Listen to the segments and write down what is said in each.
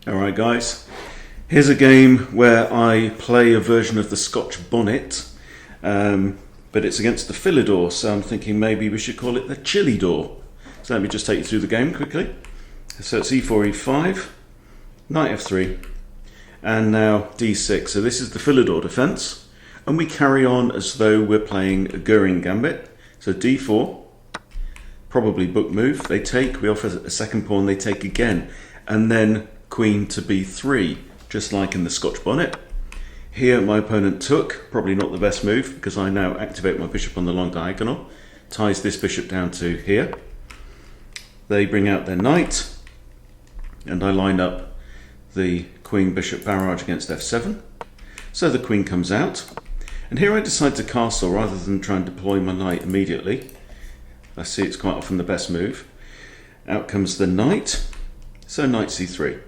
Alright guys, here's a game where I play a version of the Scotch bonnet, but it's against the Philidor, so I'm thinking maybe we should call it the Chillidor. So let me just take you through the game quickly. So it's e4, e5, knight f3, and now d6. So this is the Philidor defense, and we carry on as though we're playing a Göring gambit. So d4, probably book move, they take, we offer a second pawn, they take again, and then queen to b3, just like in the Scotch bonnet. Here my opponent took, probably not the best move, because I now activate my bishop on the long diagonal, ties this bishop down to here. They bring out their knight, and I line up the queen bishop barrage against f7. So the queen comes out, and here I decide to castle rather than try and deploy my knight immediately. I see it's quite often the best move. Out comes the knight, so knight c3.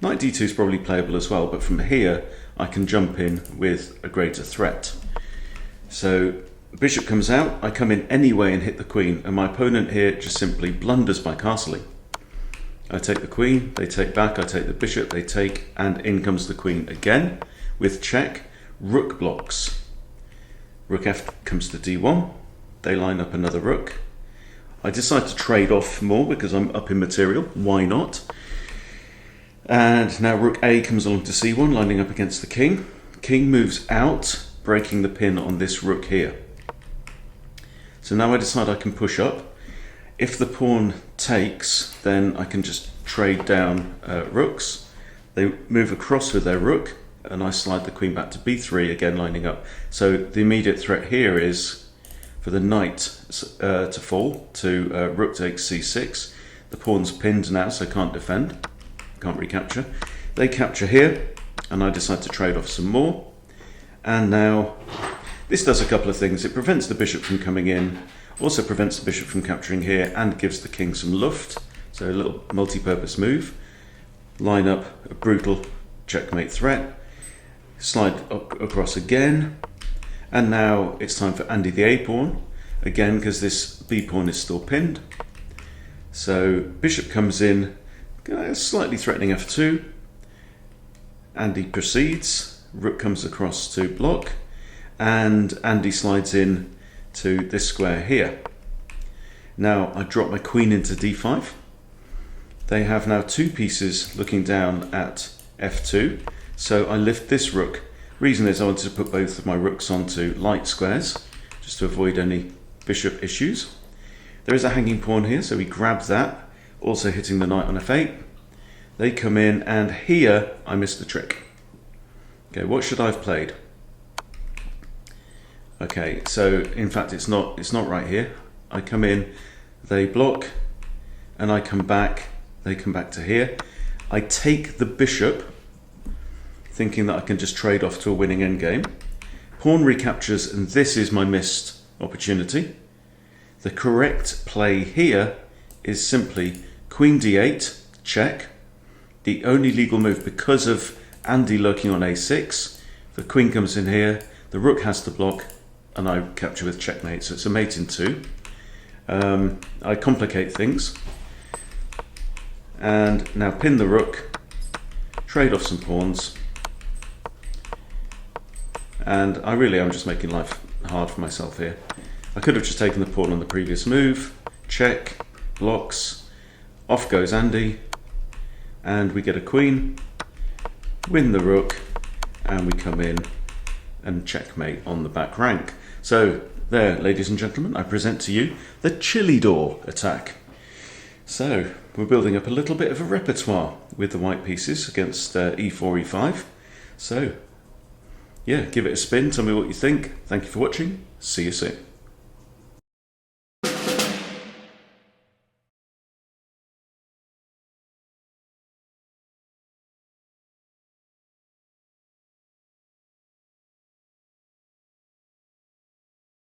Knight d2 is probably playable as well, but from here I can jump in with a greater threat. So bishop comes out, I come in anyway and hit the queen, and my opponent here just simply blunders by castling. I take the queen, they take back, I take the bishop, they take, and in comes the queen again with check. Rook blocks. Rook f comes to d1, they line up another rook. I decide to trade off more because I'm up in material, why not? And now rook a comes along to c1, lining up against the king. King moves out, breaking the pin on this rook here. So now I decide I can push up. If the pawn takes, then I can just trade down rooks. They move across with their rook, and I slide the queen back to b3, again lining up. So the immediate threat here is for the knight to fall to rook takes c6. The pawn's pinned now, so can't defend, can't recapture. They capture here, and I decide to trade off some more. And now this does a couple of things. It prevents the bishop from coming in, also prevents the bishop from capturing here, and gives the king some luft. So a little multi-purpose move. Line up a brutal checkmate threat. Slide up across again. And now it's time for Andy the A pawn, again because this B pawn is still pinned. So bishop comes in, slightly threatening f2. Andy proceeds, rook comes across to block, and Andy slides in to this square here. Now I drop my queen into d5. They have now two pieces looking down at f2, so I lift this rook. Reason is I wanted to put both of my rooks onto light squares, just to avoid any bishop issues. There is a hanging pawn here, so we grab that, also hitting the knight on f8. They come in, and here I missed the trick. Okay, what should I have played? Okay, so in fact it's not right here. I come in, they block, and I come back, they come back to here. I take the bishop, thinking that I can just trade off to a winning endgame. Pawn recaptures, and this is my missed opportunity. The correct play here is simply queen d8, check. The only legal move, because of Andy lurking on a6, the queen comes in here, the rook has to block, and I capture with checkmate. So it's a mate in two. I complicate things. And now pin the rook, trade off some pawns, and I'm just making life hard for myself here. I could have just taken the pawn on the previous move, check, blocks, off goes Andy, and we get a queen, win the rook, and we come in and checkmate on the back rank. So there, ladies and gentlemen, I present to you the Chillidor Attack. So we're building up a little bit of a repertoire with the white pieces against e4, e5. So yeah, give it a spin, tell me what you think. Thank you for watching, see you soon.